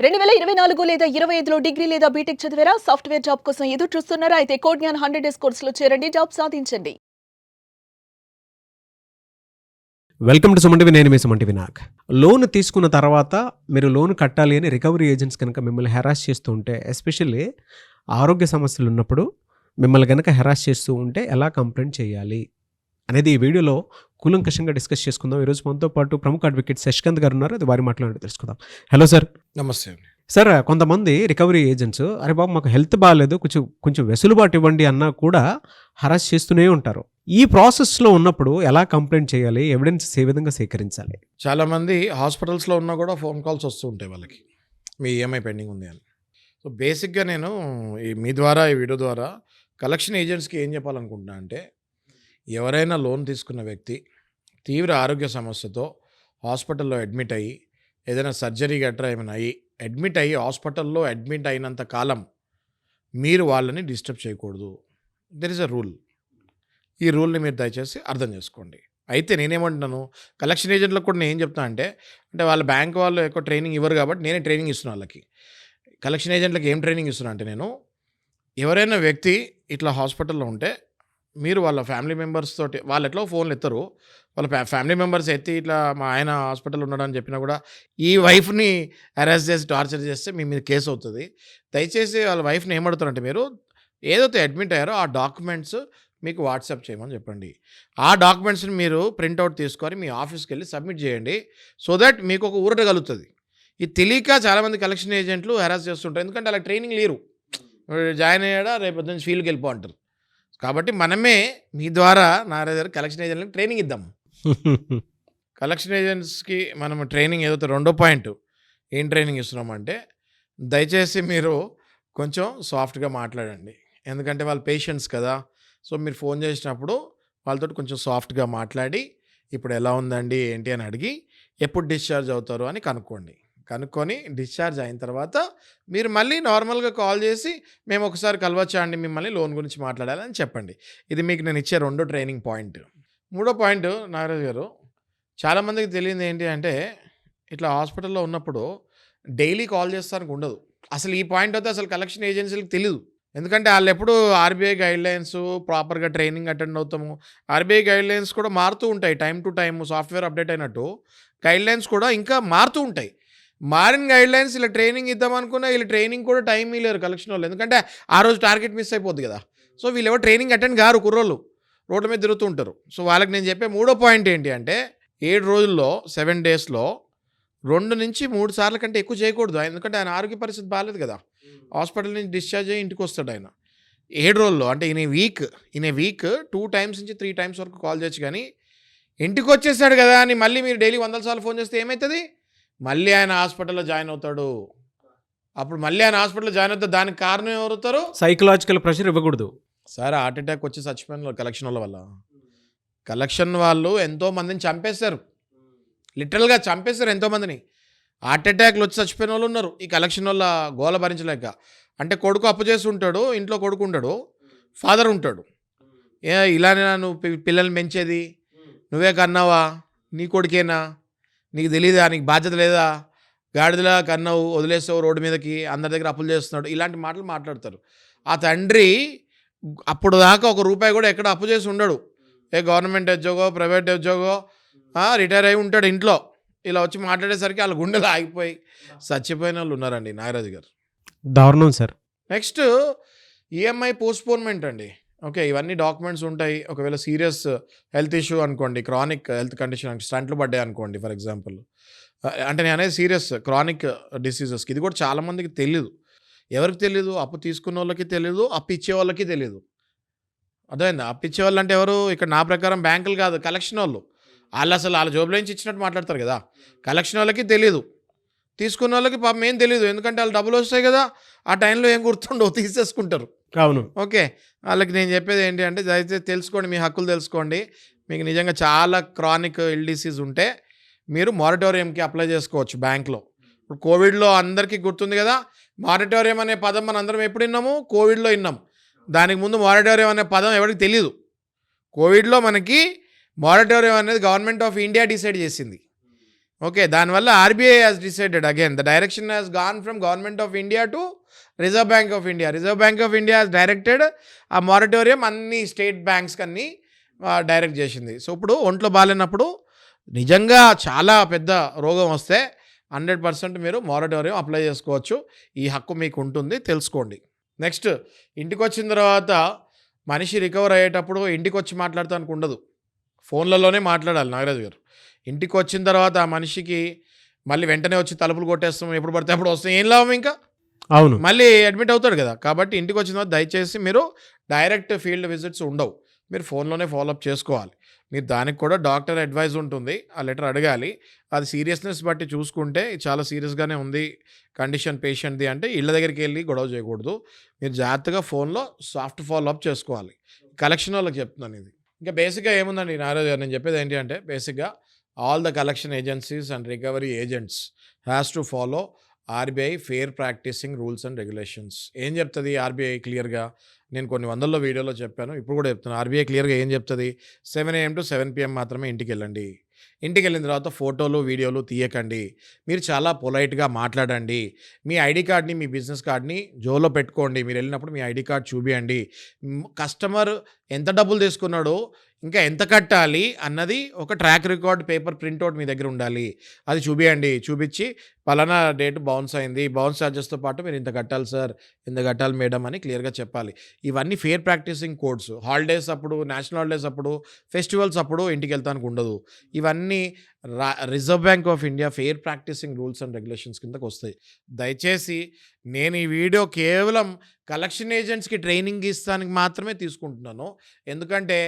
2024 లేదా 25లో డిగ్రీ లేదా బీటెక్ చదివారా? సాఫ్ట్‌వేర్ జాబ్ కోసం ఎదురు చూస్తున్నారా? అయితే కోడ్ జ్ఞాన్ 100 డేస్ కోర్సులో చేరండి. జాబ్ సాధించండి. Welcome to Suman TV. నేను మీ సుమన్ టీవీ నాగ్. లోన్ తీసుకున్న తర్వాత మీరు లోన్ కట్టాలి అని రికవరీ ఏజెంట్స్ కనుక మిమ్మల్ని హెరాస్ చేస్తూ ఉంటే, ఎస్పెషల్లీ ఆరోగ్య సమస్యలు ఉన్నప్పుడు మిమ్మల్ని కనుక హెరాస్ చేస్తూ ఉంటే ఎలా కంప్లైంట్ చేయాలి అనేది ఈ వీడియోలో కూలంకషంగా డిస్కస్ చేసుకుందాం. ఈరోజు మనతో పాటు ప్రముఖ అడ్వకేట్ శశికాంత్ గారు ఉన్నారు. అది వారి మాటలో తెలుసుకుందాం. Hello sir. నమస్తే అండి. సార్, కొంతమంది రికవరీ ఏజెంట్స్ అరే బాబు మాకు హెల్త్ బాగాలేదు, కొంచెం వెసులుబాటు ఇవ్వండి అన్నా కూడా హరాస్ చేస్తూనే ఉంటారు. ఈ ప్రాసెస్లో ఉన్నప్పుడు ఎలా కంప్లైంట్ చేయాలి, ఎవిడెన్స్ ఏ విధంగా సేకరించాలి? చాలామంది హాస్పిటల్స్లో ఉన్నా కూడా ఫోన్ కాల్స్ వస్తూ ఉంటాయి వాళ్ళకి, మీ ఈఎంఐ పెండింగ్ ఉంది అని. సో బేసిక్గా నేను మీ ద్వారా ఈ వీడియో ద్వారా కలెక్షన్ ఏజెంట్స్కి ఏం చెప్పాలనుకుంటున్నా అంటే, ఎవరైనా లోన్ తీసుకున్న వ్యక్తి తీవ్ర ఆరోగ్య సమస్యతో హాస్పిటల్లో అడ్మిట్ అయ్యి ఏదైనా సర్జరీ గట్రా ఏమైనా అయ్యి అడ్మిట్ అయ్యి హాస్పిటల్లో అడ్మిట్ అయినంత కాలం మీరు వాళ్ళని డిస్టర్బ్ చేయకూడదు. There is a rule. ఈ రూల్ని మీరు దయచేసి అర్థం చేసుకోండి. అయితే నేనేమంటున్నాను, కలెక్షన్ ఏజెంట్లకు కూడా నేను ఏం చెప్తాను అంటే వాళ్ళ బ్యాంక్ వాళ్ళు ఎక్కువ ట్రైనింగ్ ఇవ్వరు కాబట్టి నేనే ట్రైనింగ్ ఇస్తున్నాను వాళ్ళకి. కలెక్షన్ ఏజెంట్లకు ఏం ట్రైనింగ్ ఇస్తున్నా అంటే, నేను ఎవరైనా వ్యక్తి ఇట్లా హాస్పిటల్లో ఉంటే మీరు వాళ్ళ ఫ్యామిలీ మెంబర్స్ తోటి, వాళ్ళు ఎట్లా ఫోన్లు ఎత్తారు, వాళ్ళ ఫ్యామిలీ మెంబర్స్ ఎత్తి ఇట్లా మా ఆయన హాస్పిటల్ ఉన్నాడని చెప్పినా కూడా ఈ వైఫ్ని హెరాస్ చేసి టార్చర్ చేస్తే మీ మీద కేసు అవుతుంది. దయచేసి వాళ్ళ వైఫ్ని ఏమడుతారంటే, మీరు ఏదైతే అడ్మిట్ అయ్యారో ఆ డాక్యుమెంట్స్ మీకు వాట్సాప్ చేయమని చెప్పండి. ఆ డాక్యుమెంట్స్ని మీరు ప్రింట్అవుట్ తీసుకొని మీ ఆఫీస్కి వెళ్ళి సబ్మిట్ చేయండి. సో దట్ మీకు ఒక ఊరట కలుగుతుంది. ఇది తెలియక చాలామంది కలెక్షన్ ఏజెంట్లు హెరాస్ చేస్తుంటారు. ఎందుకంటే అలా ట్రైనింగ్ లేరు. జాయిన్ అయ్యాడా రేపు పొద్దున్న ఫీల్డ్కి వెళ్ళిపో అంటారు. కాబట్టి మనమే మీ ద్వారా నారాయణ కలెక్షన్ ఏజెంట్లకు ట్రైనింగ్ ఇద్దాం. కలెక్షన్ ఏజెంట్స్కి మనం ట్రైనింగ్ ఏదైతే రెండో పాయింట్ ఏం ట్రైనింగ్ ఇస్తున్నామంటే, దయచేసి మీరు కొంచెం సాఫ్ట్గా మాట్లాడండి. ఎందుకంటే వాళ్ళు పేషెంట్స్ కదా. సో మీరు ఫోన్ చేసినప్పుడు వాళ్ళతో కొంచెం సాఫ్ట్గా మాట్లాడి, ఇప్పుడు ఎలా ఉందండి ఏంటి అని అడిగి, ఎప్పుడు డిశ్చార్జ్ అవుతారు అని కనుక్కొని డిశ్చార్జ్ అయిన తర్వాత మీరు మళ్ళీ నార్మల్గా కాల్ చేసి, మేము ఒకసారి కలవచ్చా అండి మిమ్మల్ని, లోన్ గురించి మాట్లాడాలని చెప్పండి. ఇది మీకు నేను ఇచ్చే రెండో ట్రైనింగ్ పాయింట్. మూడో పాయింట్ నాగరాజు గారు, చాలామందికి తెలియదు ఏంటి అంటే, ఇట్లా హాస్పిటల్లో ఉన్నప్పుడు డైలీ కాల్ చేస్తానికి ఉండదు. అసలు ఈ పాయింట్ అయితే అసలు కలెక్షన్ ఏజెన్సీలకు తెలియదు. ఎందుకంటే వాళ్ళు ఎప్పుడు ఆర్బీఐ గైడ్లైన్స్ ప్రాపర్గా ట్రైనింగ్ అటెండ్ అవుతాము. ఆర్బీఐ గైడ్లైన్స్ కూడా మారుతూ ఉంటాయి time to time. Software update అయినట్టు గైడ్లైన్స్ కూడా ఇంకా మారుతూ ఉంటాయి. మారిన గైడ్లైన్స్ ఇలా ట్రైనింగ్ ఇద్దామనుకున్నా వీళ్ళు ట్రైనింగ్ కూడా టైం ఇవ్వలేరు కలెక్షన్ వాళ్ళు. ఎందుకంటే ఆ రోజు టార్గెట్ మిస్ అయిపోద్ది కదా. సో వీళ్ళు ఎవరు ట్రైనింగ్ అటెండ్ కారు, కుర్రోళ్ళు రోడ్ల మీద తిరుగుతూ ఉంటారు. సో వాళ్ళకి నేను చెప్పే మూడో పాయింట్ ఏంటి అంటే, 7 రోజుల్లో 7 డేస్లో 2 నుంచి 3 సార్ల కంటే ఎక్కువ చేయకూడదు. ఎందుకంటే ఆయన ఆరోగ్య పరిస్థితి బాగాలేదు కదా. హాస్పిటల్ నుంచి డిశ్చార్జ్ అయ్యి ఇంటికి వస్తాడు ఆయన. 7 రోజుల్లో అంటే ఇన్ ఏ వీక్ 2 టైమ్స్ నుంచి 3 టైమ్స్ వరకు కాల్ చేయొచ్చు. కానీ ఇంటికి వచ్చేసాడు కదా అని మళ్ళీ మీరు డైలీ 100 సార్లు ఫోన్ చేస్తే ఏమవుతుంది? మళ్ళీ ఆయన హాస్పిటల్లో జాయిన్ అవుతాడు. అప్పుడు మళ్ళీ ఆయన హాస్పిటల్లో జాయిన్ అవుతాడు. దానికి కారణం ఎవరుతారు? సైకలాజికల్ ప్రెషర్ ఇవ్వకూడదు. సార్, హార్ట్ అటాక్ వచ్చి చచ్చిపోయిన కలెక్షన్ వాళ్ళ వల్ల. కలెక్షన్ వాళ్ళు ఎంతోమందిని చంపేశారు, లిటరల్గా చంపేశారు ఎంతోమందిని. హార్ట్ అటాక్లు వచ్చి చచ్చిపోయిన వాళ్ళు ఉన్నారు ఈ కలెక్షన్ వల్ల గోల భరించలేక. అంటే కొడుకు అప్పు చేసి ఉంటాడు, ఇంట్లో కొడుకు ఉంటాడు, ఫాదర్ ఉంటాడు. ఇలానే నువ్వు పిల్లల్ని పెంచేది, నువ్వే కన్నావా, నీ కొడుకేనా, నీకు తెలీదా, నీకు బాధ్యత లేదా, గాడిదలా కన్నావు, వదిలేస్తావు రోడ్డు మీదకి, అందరి దగ్గర అప్పులు చేస్తున్నాడు, ఇలాంటి మాటలు మాట్లాడతారు. ఆ తండ్రి అప్పుడు దాకా ₹1 కూడా ఎక్కడ అప్పు చేసి ఉండడు. గవర్నమెంట్ ఉద్యోగో ప్రైవేట్ ఉద్యోగో రిటైర్ అయి ఉంటాడు ఇంట్లో. ఇలా వచ్చి మాట్లాడేసరికి వాళ్ళ గుండెలు ఆగిపోయి చచ్చిపోయిన వాళ్ళు ఉన్నారండి నాగరాజు గారు. దారుణం సార్. నెక్స్ట్ ఈఎంఐ పోస్ట్పోన్మెంట్ అండి. ఓకే, ఇవన్నీ డాక్యుమెంట్స్ ఉంటాయి. ఒకవేళ సీరియస్ హెల్త్ ఇష్యూ అనుకోండి, క్రానిక్ హెల్త్ కండిషన్, స్టంట్లు పడ్డాయి అనుకోండి ఫర్ ఎగ్జాంపుల్. అంటే నేను అనేది సీరియస్ క్రానిక్ డిసీజెస్కి. ఇది కూడా చాలామందికి తెలీదు. ఎవరికి తెలీదు? అప్పు తీసుకున్న వాళ్ళకి తెలీదు, అప్పు ఇచ్చే వాళ్ళకి తెలీదు. అర్థమైందా? అప్పు ఇచ్చే వాళ్ళు అంటే ఎవరు? ఇక్కడ నా ప్రకారం బ్యాంకులు కాదు, కలెక్షన్ వాళ్ళు. వాళ్ళు అసలు వాళ్ళ జోబులో నుంచి ఇచ్చినట్టు మాట్లాడతారు కదా. కలెక్షన్ వాళ్ళకి తెలీదు, తీసుకున్న వాళ్ళకి పాపం ఏం తెలీదు. ఎందుకంటే వాళ్ళు డబ్బులు వస్తాయి కదా, ఆ టైంలో ఏం గుర్తుండవు, తీసేసుకుంటారు. అవును. ఓకే, వాళ్ళకి నేను చెప్పేది ఏంటి అంటే, దయచేసి తెలుసుకోండి, మీ హక్కులు తెలుసుకోండి. మీకు నిజంగా చాలా క్రానిక్ ఇల్ డిసీజ్ ఉంటే మీరు మారటోరియంకి అప్లై చేసుకోవచ్చు బ్యాంక్లో. ఇప్పుడు కోవిడ్లో అందరికీ గుర్తుంది కదా, మారటోరియం అనే పదం మనం అందరం ఎప్పుడు విన్నాము? కోవిడ్లో విన్నాం. దానికి ముందు మారటోరియం అనే పదం ఎవరికి తెలీదు. కోవిడ్లో మనకి మారటోరియం అనేది గవర్నమెంట్ ఆఫ్ ఇండియా డిసైడ్ చేసింది. ఓకే, దానివల్ల RBI has decided again the direction has gone from government of India to reserve Bank of India. Reserve Bank of India has directed ఆ మారటోరియం అన్ని స్టేట్ బ్యాంక్స్కి అన్ని direct చేసింది. So ఇప్పుడు ఒంట్లో బాగాలేనప్పుడు నిజంగా చాలా పెద్ద రోగం వస్తే 100% మీరు మారటోరియం అప్లై చేసుకోవచ్చు. ఈ హక్కు మీకు ఉంటుంది, తెలుసుకోండి. నెక్స్ట్, ఇంటికి వచ్చిన తర్వాత మనిషి రికవర్ అయ్యేటప్పుడు ఇంటికి వచ్చి మాట్లాడటానికి ఉండదు, ఫోన్లలోనే మాట్లాడాలి. నాగరాజు గారు, ఇంటికి వచ్చిన తర్వాత ఆ మనిషికి మళ్ళీ వెంటనే వచ్చి తలుపులు కొట్టేస్తాం, ఎప్పుడు పడితే అప్పుడు వస్తాం, ఏం లాభం? ఇంకా అవును, మళ్ళీ అడ్మిట్ అవుతాడు కదా. కాబట్టి ఇంటికి వచ్చిన తర్వాత దయచేసి మీరు డైరెక్ట్ ఫీల్డ్ విజిట్స్ ఉండవు, మీరు ఫోన్లోనే ఫాలోఅప్ చేసుకోవాలి. మీరు దానికి కూడా డాక్టర్ అడ్వైజ్ ఉంటుంది, ఆ లెటర్ అడగాలి. అది సీరియస్నెస్ బట్టి చూసుకుంటే చాలా సీరియస్గానే ఉంది కండిషన్ పేషెంట్ది అంటే ఇళ్ళ దగ్గరికి వెళ్ళి గొడవ చేయకూడదు. మీరు జాగ్రత్తగా ఫోన్లో సాఫ్ట్ ఫాలోఅప్ చేసుకోవాలి. కలెక్షన్ వాళ్ళకి చెప్తున్నాను ఇది. ఇంకా బేసిక్గా ఏముందండి నారాజు గారు, నేను చెప్పేది ఏంటి అంటే బేసిక్గా all the collection agencies and recovery agents has to follow RBI fair practicing rules and regulations. ఏం చెప్తుంది ఆర్బీఐ క్లియర్గా? నేను కొన్ని వందల్లో వీడియోలో చెప్పాను, ఇప్పుడు కూడా చెప్తాను. ఆర్బీఐ క్లియర్గా ఏం చెప్తుంది? 7 AM to 7 PM మాత్రమే ఇంటికి వెళ్ళండి. ఇంటికి వెళ్ళిన తర్వాత ఫోటోలు వీడియోలు తీయకండి. మీరు చాలా పొలైట్గా మాట్లాడండి. మీ ఐడి కార్డ్ని, మీ బిజినెస్ కార్డ్ని జోలో పెట్టుకోండి. మీరు వెళ్ళినప్పుడు మీ ఐడి కార్డ్ చూపియండి. కస్టమర్ ఎంత డబ్బులు తీసుకున్నాడో, ఇంకా ఎంత కట్టాలి అన్నది ఒక ట్రాక్ రికార్డ్ పేపర్ ప్రింట్అవుట్ మీ దగ్గర ఉండాలి. అది చూపియండి. చూపించి పలానా డేట్ బౌన్స్ అయింది, బౌన్స్ ఛార్జెస్తో పాటు మీరు ఇంత కట్టాలి సార్, ఇంత కట్టాలి మేడం అని క్లియర్గా చెప్పాలి. ఇవన్నీ ఫెయిర్ ప్రాక్టీసింగ్ కోడ్స్. హాలిడేస్ అప్పుడు, నేషనల్ హాలిడేస్ అప్పుడు, ఫెస్టివల్స్ అప్పుడు ఇంటికి వెళ్తానికి ఉండదు. ఇవన్నీ Reserve Bank of India fair practicing rules and regulations కిందకు వస్తాయి. దయచేసి నేను ఈ వీడియో కేవలం కలెక్షన్ ఏజెంట్స్కి ట్రైనింగ్ ఇస్తానికి మాత్రమే తీసుకుంటున్నాను. ఎందుకంటే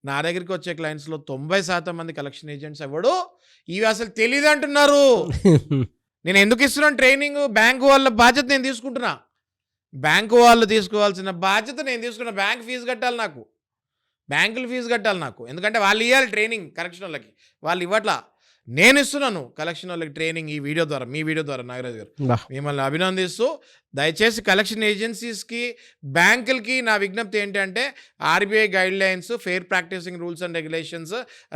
నా దగ్గరికి వచ్చే క్లయింట్స్లో 90% మంది కలెక్షన్ ఏజెంట్స్ ఎవడు ఇవి అసలు తెలియదు అంటున్నారు. నేను ఎందుకు ఇస్తున్నాను ట్రైనింగ్? బ్యాంకు వాళ్ళ బాధ్యత నేను తీసుకుంటున్నా. బ్యాంకు వాళ్ళు తీసుకోవాల్సిన బాధ్యత నేను తీసుకున్నా. బ్యాంక్ ఫీజు కట్టాలి నాకు, బ్యాంకులు ఫీజు కట్టాలి నాకు. ఎందుకంటే వాళ్ళు ఇవ్వాలి ట్రైనింగ్ కరెక్షన్ వాళ్ళకి, వాళ్ళు ఇవ్వట్లా. నేను ఇస్తున్నాను కలెక్షన్ వాళ్ళకి ట్రైనింగ్ ఈ వీడియో ద్వారా, మీ వీడియో ద్వారా. నాగరాజు గారు, మిమ్మల్ని అభినందిస్తూ దయచేసి కలెక్షన్ ఏజెన్సీస్కి, బ్యాంకులకి నా విజ్ఞప్తి ఏంటంటే RBI guidelines, fair practicing rules and regulations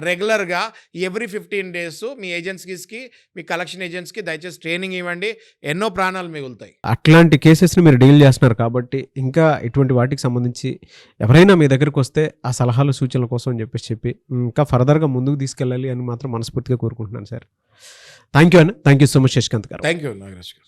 రెగ్యులర్గా ఎవ్రీ 15 days మీ ఏజెన్సీస్కి, మీ కలెక్షన్ ఏజెంట్స్కి దయచేసి ట్రైనింగ్ ఇవ్వండి. ఎన్నో ప్రాణాలు మిగులుతాయి. అట్లాంటి కేసెస్ని మీరు డీల్ చేస్తున్నారు కాబట్టి ఇంకా ఇటువంటి వాటికి సంబంధించి ఎవరైనా మీ దగ్గరికి వస్తే ఆ సలహాలు సూచనల కోసం అని చెప్పి ఇంకా ఫర్దర్గా ముందుకు తీసుకెళ్ళాలి అని మాత్రం మనస్ఫూర్తిగా కోరుకుంటున్నాను sir. Thank you so much Shashikanth garu. Thank you Nagaraj గారు.